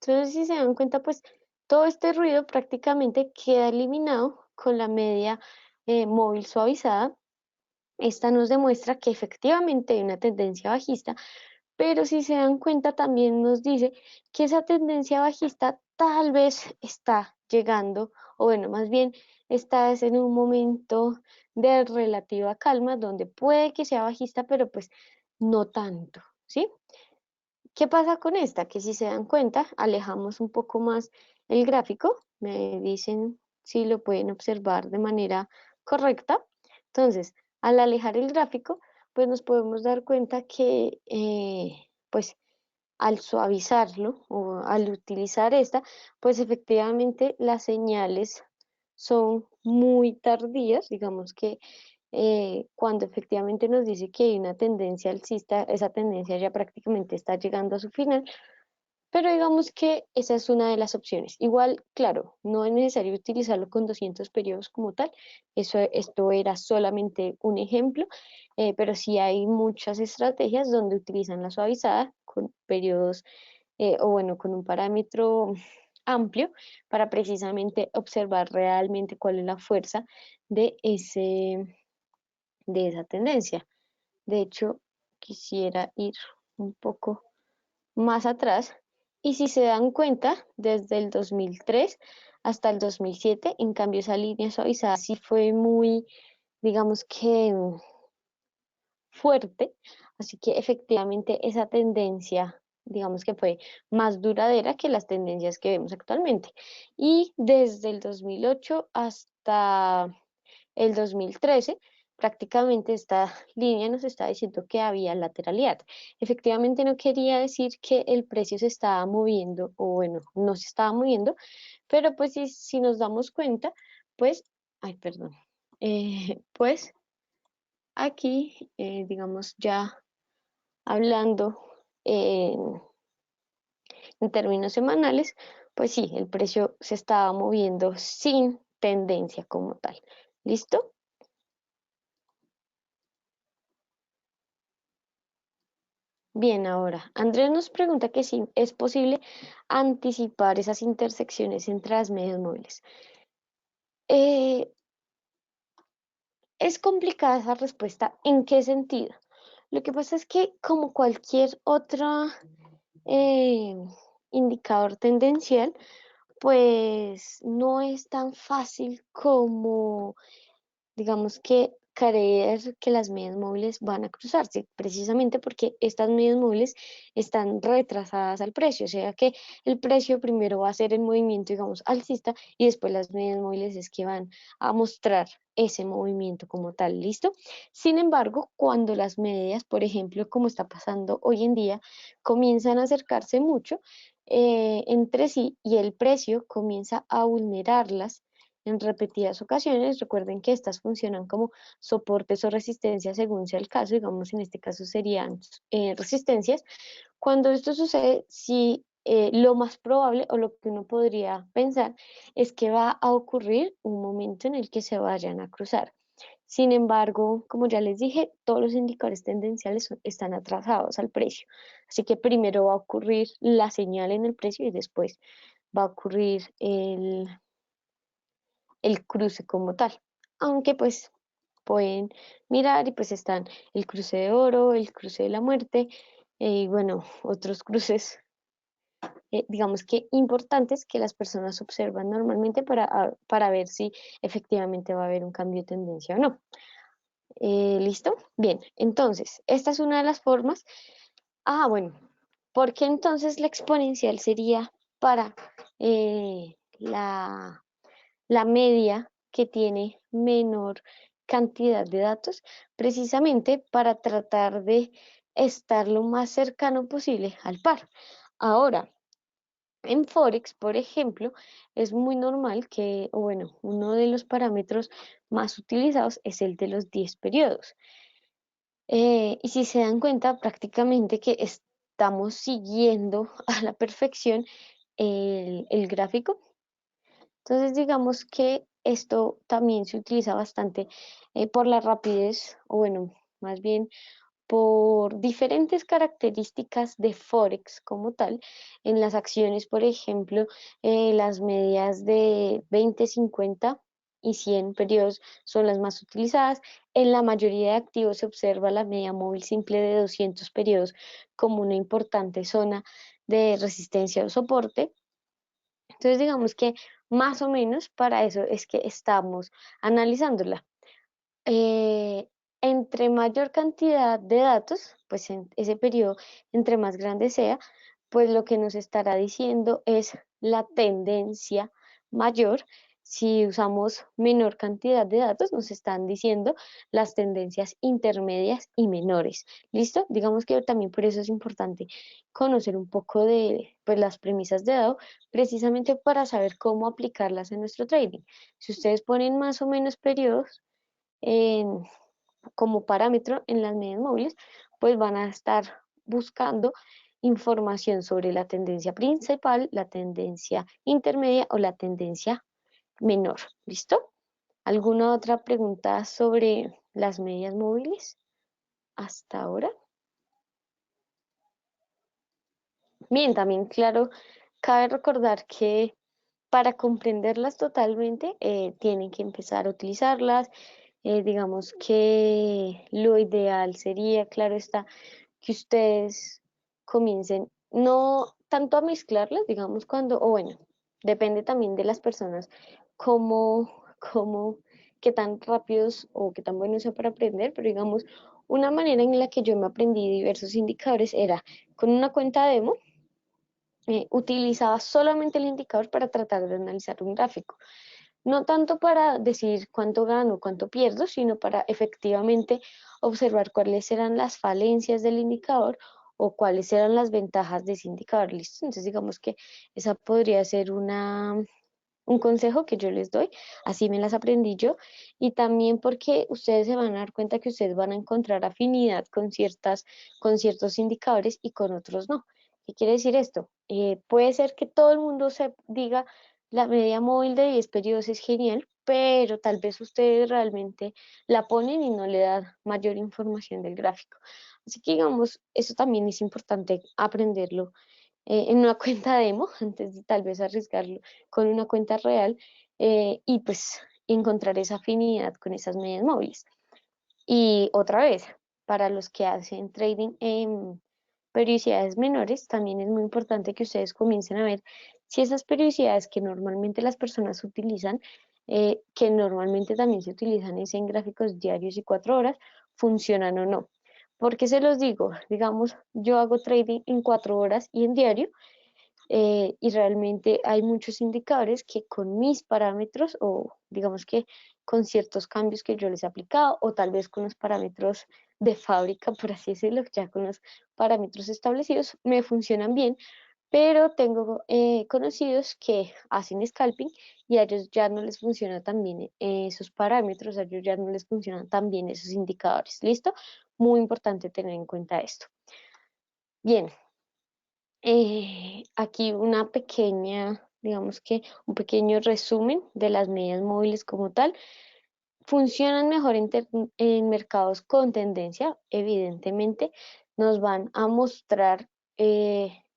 Entonces, si se dan cuenta, pues todo este ruido prácticamente queda eliminado con la media móvil suavizada. Esta nos demuestra que efectivamente hay una tendencia bajista, pero si se dan cuenta también nos dice que esa tendencia bajista tal vez está llegando, o bueno, más bien está en un momento de relativa calma donde puede que sea bajista, pero pues no tanto, ¿sí? ¿Qué pasa con esta? Que si se dan cuenta, alejamos un poco más el gráfico, me dicen si lo pueden observar de manera correcta. Entonces, al alejar el gráfico, pues nos podemos dar cuenta que, pues, al suavizarlo o al utilizar esta, pues efectivamente las señales son muy tardías, digamos que cuando efectivamente nos dice que hay una tendencia alcista, esa tendencia ya prácticamente está llegando a su final, pero digamos que esa es una de las opciones. Igual, claro, no es necesario utilizarlo con 200 periodos como tal, esto era solamente un ejemplo, pero sí hay muchas estrategias donde utilizan la suavizada con periodos o bueno, con un parámetro amplio para precisamente observar realmente cuál es la fuerza de de esa tendencia. De hecho, quisiera ir un poco más atrás y si se dan cuenta, desde el 2003 hasta el 2007, en cambio esa línea suavizada sí fue muy, digamos que fuerte, así que efectivamente esa tendencia, digamos que fue más duradera que las tendencias que vemos actualmente. Y desde el 2008 hasta el 2013, prácticamente esta línea nos está diciendo que había lateralidad. Efectivamente no quería decir que el precio se estaba moviendo, o bueno, no se estaba moviendo, pero pues si nos damos cuenta, pues, ay, perdón, pues aquí, digamos, ya hablando en, en términos semanales, pues sí, el precio se estaba moviendo sin tendencia como tal. ¿Listo? Bien, ahora, Andrés nos pregunta que si es posible anticipar esas intersecciones entre las medias móviles. Eh, es complicada esa respuesta. ¿En qué sentido? Lo que pasa es que como cualquier otro eh, indicador tendencial, pues no es tan fácil como digamos que creer que las medias móviles van a cruzarse, precisamente porque estas medias móviles están retrasadas al precio, o sea que el precio primero va a ser el movimiento, digamos, alcista y después las medias móviles es que van a mostrar ese movimiento como tal, ¿listo? Sin embargo, cuando las medias, por ejemplo, como está pasando hoy en día, comienzan a acercarse mucho entre sí y el precio comienza a vulnerarlas, en repetidas ocasiones. Recuerden que estas funcionan como soportes o resistencias según sea el caso, digamos en este caso serían resistencias. Cuando esto sucede, sí, lo más probable o lo que uno podría pensar es que va a ocurrir un momento en el que se vayan a cruzar. Sin embargo, como ya les dije, todos los indicadores tendenciales están atrasados al precio. Así que primero va a ocurrir la señal en el precio y después va a ocurrir el cruce como tal. Aunque pues pueden mirar y pues están el cruce de oro, el cruce de la muerte y bueno, otros cruces, digamos que importantes que las personas observan normalmente para ver si efectivamente va a haber un cambio de tendencia o no. ¿Listo? Bien, entonces, esta es una de las formas. Ah, bueno, ¿por qué entonces la exponencial sería para la media que tiene menor cantidad de datos, precisamente para tratar de estar lo más cercano posible al par? Ahora, en Forex, por ejemplo, es muy normal que, o bueno, uno de los parámetros más utilizados es el de los 10 periodos. Y si se dan cuenta, prácticamente que estamos siguiendo a la perfección el gráfico. Entonces, digamos que esto también se utiliza bastante por la rapidez, o bueno, más bien por diferentes características de Forex como tal. En las acciones, por ejemplo, las medias de 20, 50 y 100 periodos son las más utilizadas. En la mayoría de activos se observa la media móvil simple de 200 periodos como una importante zona de resistencia o soporte. Entonces, digamos que más o menos para eso es que estamos analizándola. Eh, Entre mayor cantidad de datos, pues en ese periodo, entre más grande sea, pues lo que nos estará diciendo es la tendencia mayor. Si usamos menor cantidad de datos, nos están diciendo las tendencias intermedias y menores. ¿Listo? Digamos que también por eso es importante conocer un poco de pues, las premisas de DAO, precisamente para saber cómo aplicarlas en nuestro trading. Si ustedes ponen más o menos periodos, en- como parámetro en las medias móviles, pues van a estar buscando información sobre la tendencia principal, la tendencia intermedia o la tendencia menor. ¿Listo? ¿Alguna otra pregunta sobre las medias móviles hasta ahora? Bien, también, claro, cabe recordar que para comprenderlas totalmente, tienen que empezar a utilizarlas. Digamos que lo ideal sería, claro está, que ustedes comiencen no tanto a mezclarlas, digamos, cuando, o bueno, depende también de las personas, cómo, qué tan rápidos o qué tan buenos son para aprender, pero digamos, una manera en la que yo me aprendí diversos indicadores era con una cuenta demo. Utilizaba solamente el indicador para tratar de analizar un gráfico. No tanto para decir cuánto gano, cuánto pierdo, sino para efectivamente observar cuáles eran las falencias del indicador o cuáles eran las ventajas de ese indicador. ¿Listo? Entonces digamos que esa podría ser un consejo que yo les doy, así me las aprendí yo, y también porque ustedes se van a dar cuenta que ustedes van a encontrar afinidad con ciertos indicadores y con otros no. ¿Qué quiere decir esto? Puede ser que todo el mundo se diga la media móvil de 10 periodos es genial, pero tal vez ustedes realmente la ponen y no le dan mayor información del gráfico. Así que digamos, eso también es importante aprenderlo en una cuenta demo antes de tal vez arriesgarlo con una cuenta real, y pues encontrar esa afinidad con esas medias móviles. Y otra vez, para los que hacen trading en periodicidades menores, también es muy importante que ustedes comiencen a ver si esas periodicidades que normalmente las personas utilizan, que normalmente también se utilizan es en gráficos diarios y 4 horas, funcionan o no. ¿Por qué se los digo? Digamos, yo hago trading en 4 horas y en diario, y realmente hay muchos indicadores que con mis parámetros o digamos que con ciertos cambios que yo les he aplicado o tal vez con los parámetros de fábrica, por así decirlo, ya con los parámetros establecidos, me funcionan bien, pero tengo conocidos que hacen scalping y a ellos ya no les funciona tan bien esos parámetros, a ellos ya no les funcionan tan bien esos indicadores. ¿Listo? Muy importante tener en cuenta esto. Bien, aquí una pequeña, digamos que un pequeño resumen de las medias móviles como tal. Funcionan mejor en mercados con tendencia, evidentemente, nos van a mostrar,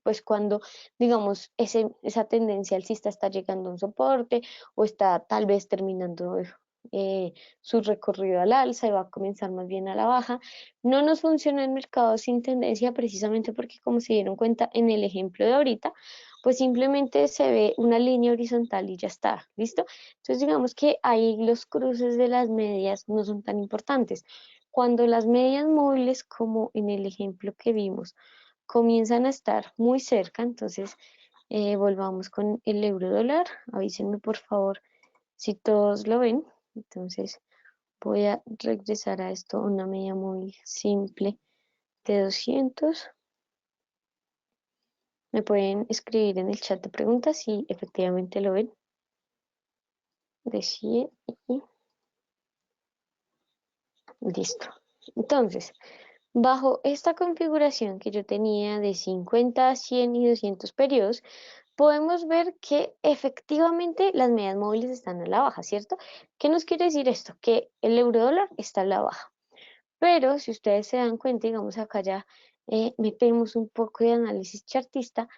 pues cuando, digamos, esa tendencia alcista está llegando a un soporte o está tal vez terminando su recorrido al alza y va a comenzar más bien a la baja. No nos funciona en mercados sin tendencia precisamente porque, como se dieron cuenta en el ejemplo de ahorita, pues simplemente se ve una línea horizontal y ya está, ¿listo? Entonces, digamos que ahí los cruces de las medias no son tan importantes. Cuando las medias móviles, como en el ejemplo que vimos, comienzan a estar muy cerca, entonces volvamos con el euro dólar. Avísenme por favor si todos lo ven. Entonces voy a regresar a esto, una media móvil simple de 200. Me pueden escribir en el chat de preguntas si efectivamente lo ven. Decide y listo. Entonces, bajo esta configuración que yo tenía de 50, 100 y 200 periodos, podemos ver que efectivamente las medias móviles están a la baja, ¿cierto? ¿Qué nos quiere decir esto? Que el euro dólar está a la baja. Pero si ustedes se dan cuenta, digamos acá ya metemos un poco de análisis chartista,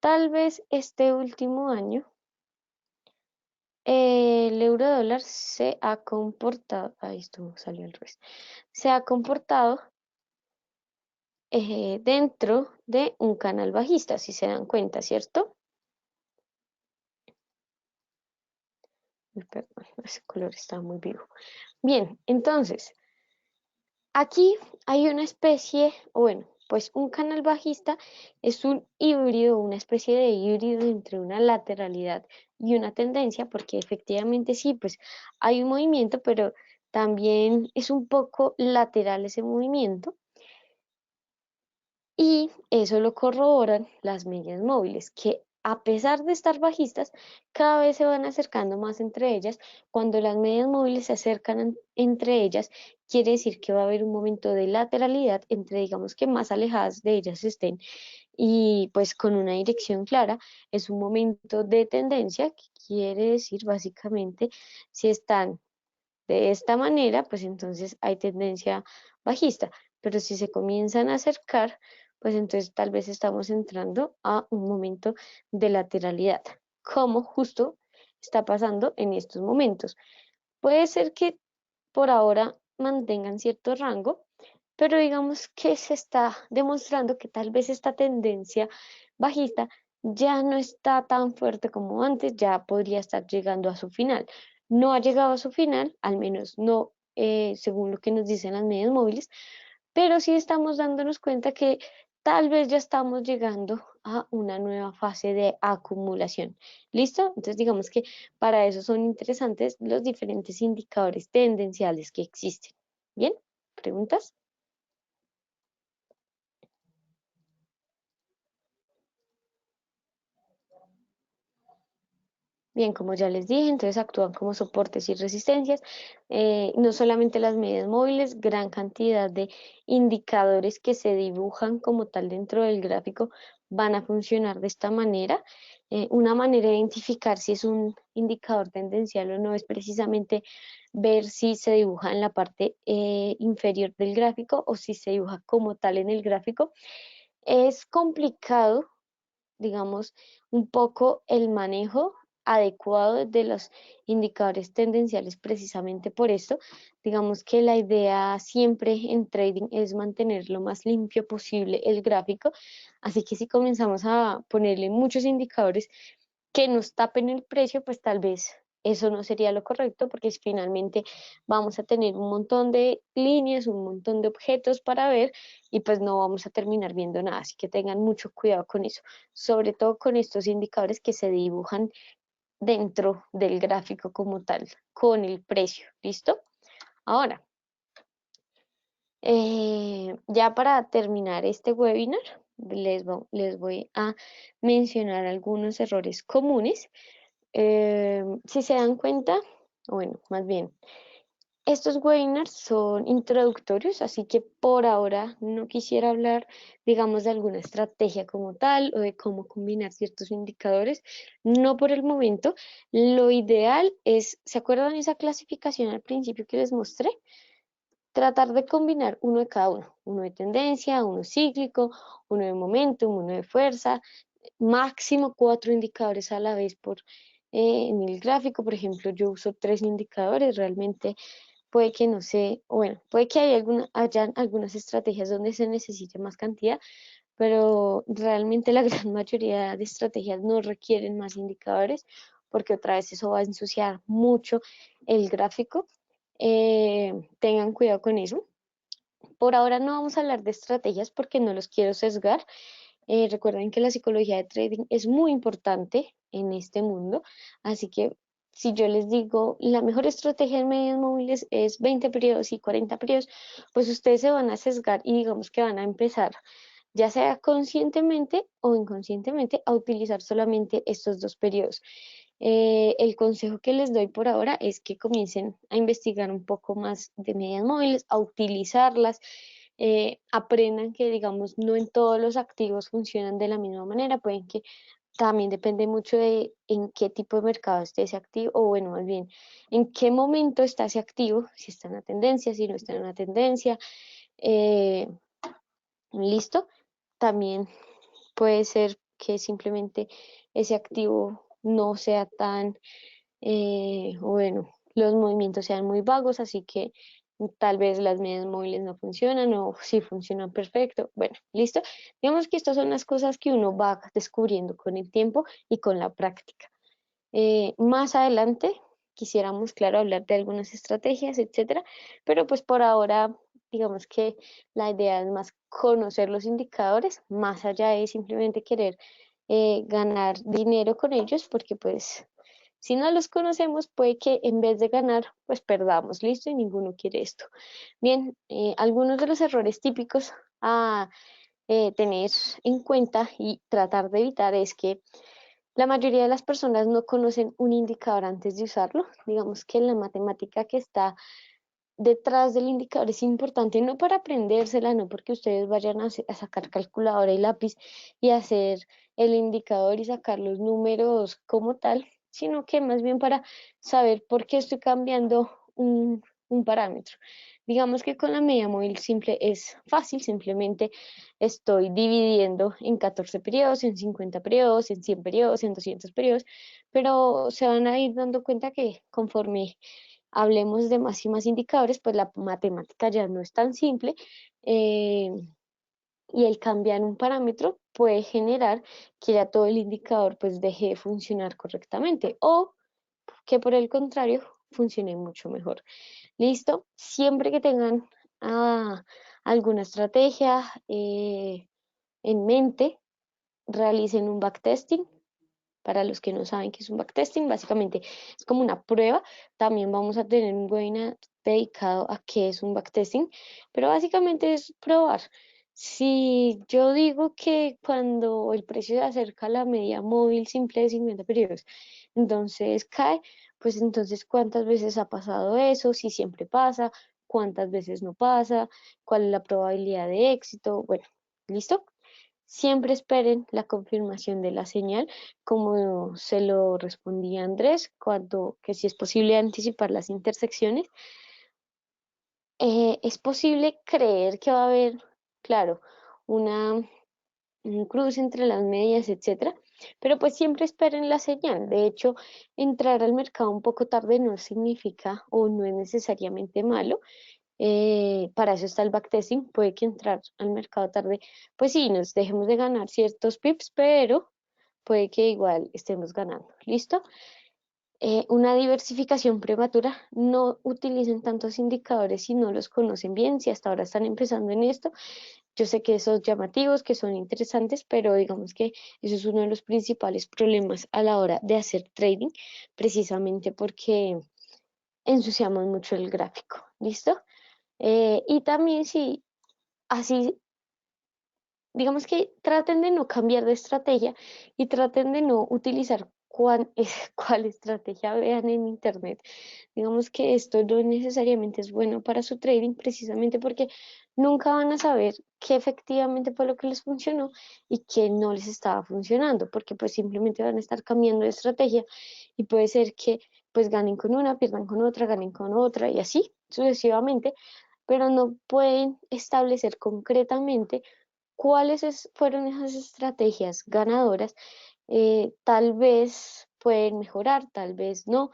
tal vez este último año el euro dólar se ha comportado, ahí esto salió al revés, se ha comportado dentro de un canal bajista, si se dan cuenta, ¿cierto? Perdón, ese color está muy vivo. Bien, entonces, aquí hay una especie, o bueno, pues un canal bajista es un híbrido, una especie de híbrido entre una lateralidad y una tendencia, porque efectivamente sí, pues hay un movimiento, pero también es un poco lateral ese movimiento. Y eso lo corroboran las medias móviles, que a pesar de estar bajistas, cada vez se van acercando más entre ellas. Cuando las medias móviles se acercan entre ellas, quiere decir que va a haber un momento de lateralidad entre, digamos que más alejadas de ellas estén y pues con una dirección clara, es un momento de tendencia, que quiere decir básicamente si están de esta manera, pues entonces hay tendencia bajista, pero si se comienzan a acercar, pues entonces tal vez estamos entrando a un momento de lateralidad, como justo está pasando en estos momentos. Puede ser que por ahora mantengan cierto rango, pero digamos que se está demostrando que tal vez esta tendencia bajista ya no está tan fuerte como antes, ya podría estar llegando a su final. No ha llegado a su final, al menos no según lo que nos dicen las medias móviles, pero sí estamos dándonos cuenta que tal vez ya estamos llegando a una nueva fase de acumulación. ¿Listo? Entonces digamos que para eso son interesantes los diferentes indicadores tendenciales que existen. ¿Bien? ¿Preguntas? Bien, como ya les dije, entonces actúan como soportes y resistencias, no solamente las medias móviles, gran cantidad de indicadores que se dibujan como tal dentro del gráfico van a funcionar de esta manera. Una manera de identificar si es un indicador tendencial o no es precisamente ver si se dibuja en la parte inferior del gráfico o si se dibuja como tal en el gráfico. Es complicado, digamos, un poco el manejo adecuado de los indicadores tendenciales precisamente por esto. Digamos que la idea siempre en trading es mantener lo más limpio posible el gráfico, así que si comenzamos a ponerle muchos indicadores que nos tapen el precio, pues tal vez eso no sería lo correcto porque finalmente vamos a tener un montón de líneas, un montón de objetos para ver y pues no vamos a terminar viendo nada. Así que tengan mucho cuidado con eso, sobre todo con estos indicadores que se dibujan dentro del gráfico como tal, con el precio. ¿Listo? Ahora, ya para terminar este webinar, les voy a mencionar algunos errores comunes. Si se dan cuenta, o bueno, más bien, estos webinars son introductorios, así que por ahora no quisiera hablar, digamos, de alguna estrategia como tal o de cómo combinar ciertos indicadores. No por el momento. Lo ideal es, ¿se acuerdan esa clasificación al principio que les mostré? Tratar de combinar uno de cada uno de tendencia, uno cíclico, uno de momentum, uno de fuerza, máximo 4 indicadores a la vez en el gráfico. Por ejemplo, yo uso 3 indicadores, realmente puede que no sé, o bueno, puede que hayan algunas estrategias donde se necesite más cantidad, pero realmente la gran mayoría de estrategias no requieren más indicadores porque otra vez eso va a ensuciar mucho el gráfico. Tengan cuidado con eso. Por ahora no vamos a hablar de estrategias porque no los quiero sesgar. Recuerden que la psicología de trading es muy importante en este mundo, así que si yo les digo la mejor estrategia en medios móviles es 20 periodos y 40 periodos, pues ustedes se van a sesgar y digamos que van a empezar, ya sea conscientemente o inconscientemente, a utilizar solamente estos 2 periodos. El consejo que les doy por ahora es que comiencen a investigar un poco más de medias móviles, a utilizarlas, aprendan que, digamos, no en todos los activos funcionan de la misma manera, pueden que también depende mucho de en qué tipo de mercado esté ese activo, o bueno, más bien, en qué momento está ese activo, si está en una tendencia, si no está en una tendencia. eh, Listo. También puede ser que simplemente ese activo no sea tan, bueno, los movimientos sean muy vagos, así que tal vez las medias móviles no funcionan o sí funcionan perfecto. Bueno, listo. Digamos que estas son las cosas que uno va descubriendo con el tiempo y con la práctica. Más adelante quisiéramos, claro, hablar de algunas estrategias, etcétera, pero pues por ahora, digamos que la idea es más conocer los indicadores, más allá de simplemente querer ganar dinero con ellos, porque pues si no los conocemos, puede que en vez de ganar, pues perdamos, listo, y ninguno quiere esto. Bien, algunos de los errores típicos a tener en cuenta y tratar de evitar es que la mayoría de las personas no conocen un indicador antes de usarlo. Digamos que la matemática que está detrás del indicador es importante, no para aprendérsela, no porque ustedes vayan a sacar calculadora y lápiz y hacer el indicador y sacar los números como tal, sino que más bien para saber por qué estoy cambiando un parámetro. Digamos que con la media móvil simple es fácil, simplemente estoy dividiendo en 14 periodos, en 50 periodos, en 100 periodos, en 200 periodos, pero se van a ir dando cuenta que conforme hablemos de más y más indicadores, pues la matemática ya no es tan simple, eh, y el cambiar un parámetro puede generar que ya todo el indicador pues deje de funcionar correctamente o que por el contrario funcione mucho mejor. ¿Listo? Siempre que tengan alguna estrategia en mente, realicen un backtesting. Para los que no saben qué es un backtesting, básicamente es como una prueba. También vamos a tener un webinar dedicado a qué es un backtesting, pero básicamente es probar. Si yo digo que cuando el precio se acerca a la media móvil simple de 50 periodos, entonces cae, pues entonces cuántas veces ha pasado eso, si siempre pasa, cuántas veces no pasa, cuál es la probabilidad de éxito. Bueno, ¿listo? Siempre esperen la confirmación de la señal, como se lo respondía Andrés, cuando que si es posible anticipar las intersecciones. Es posible creer que va a haber, claro, una, un cruce entre las medias, etcétera, pero pues siempre esperen la señal. De hecho, entrar al mercado un poco tarde no significa o no es necesariamente malo. Para eso está el backtesting. Puede que entrar al mercado tarde, pues sí, nos dejemos de ganar ciertos pips, pero puede que igual estemos ganando. ¿Listo? Una diversificación prematura. No utilicen tantos indicadores si no los conocen bien, si hasta ahora están empezando en esto. Yo sé que son llamativos, que son interesantes, pero digamos que eso es uno de los principales problemas a la hora de hacer trading, precisamente porque ensuciamos mucho el gráfico. ¿Listo? Y también si así, digamos que traten de no cambiar de estrategia y traten de no utilizar cuál estrategia vean en internet. Digamos que esto no necesariamente es bueno para su trading, precisamente porque nunca van a saber qué efectivamente fue lo que les funcionó y qué no les estaba funcionando, porque pues simplemente van a estar cambiando de estrategia y puede ser que pues ganen con una, pierdan con otra, ganen con otra y así sucesivamente, pero no pueden establecer concretamente fueron esas estrategias ganadoras. Tal vez pueden mejorar, tal vez no.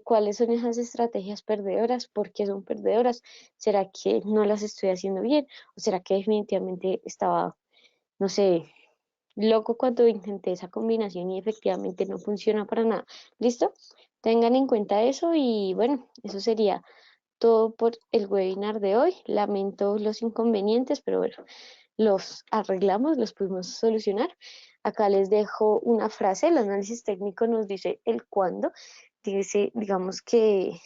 ¿Cuáles son esas estrategias perdedoras? ¿Por qué son perdedoras? ¿Será que no las estoy haciendo bien? ¿O será que definitivamente estaba, no sé, loco cuando intenté esa combinación y efectivamente no funciona para nada? ¿Listo? Tengan en cuenta eso y bueno, eso sería todo por el webinar de hoy. Lamento los inconvenientes, pero bueno, los arreglamos, los pudimos solucionar. Acá les dejo una frase, el análisis técnico nos dice el cuándo. Dice, digamos que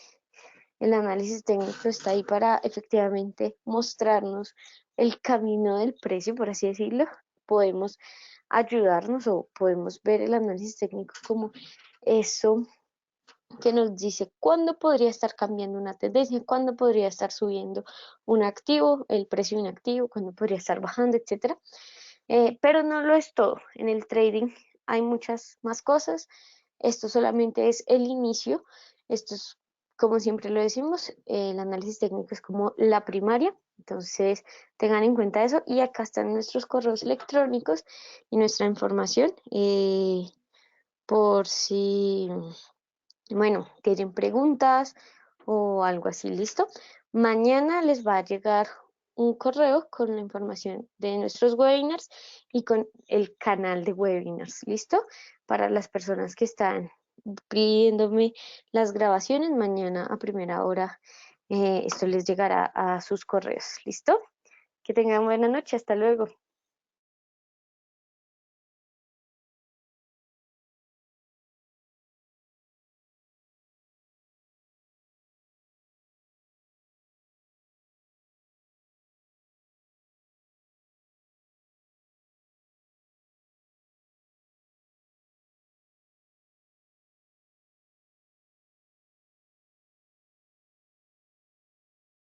el análisis técnico está ahí para efectivamente mostrarnos el camino del precio, por así decirlo. Podemos ayudarnos o podemos ver el análisis técnico como eso que nos dice cuándo podría estar cambiando una tendencia, cuándo podría estar subiendo un activo, el precio de un activo, cuándo podría estar bajando, etcétera. Pero no lo es todo. En el trading hay muchas más cosas. Esto solamente es el inicio. Esto es, como siempre lo decimos, el análisis técnico es como la primaria. Entonces, tengan en cuenta eso. Y acá están nuestros correos electrónicos y nuestra información. Por si, bueno, tienen preguntas o algo así, ¿listo? Mañana les va a llegar un correo con la información de nuestros webinars y con el canal de webinars, ¿listo? Para las personas que están pidiéndome las grabaciones, mañana a primera hora esto les llegará a sus correos, ¿listo? Que tengan buena noche, hasta luego.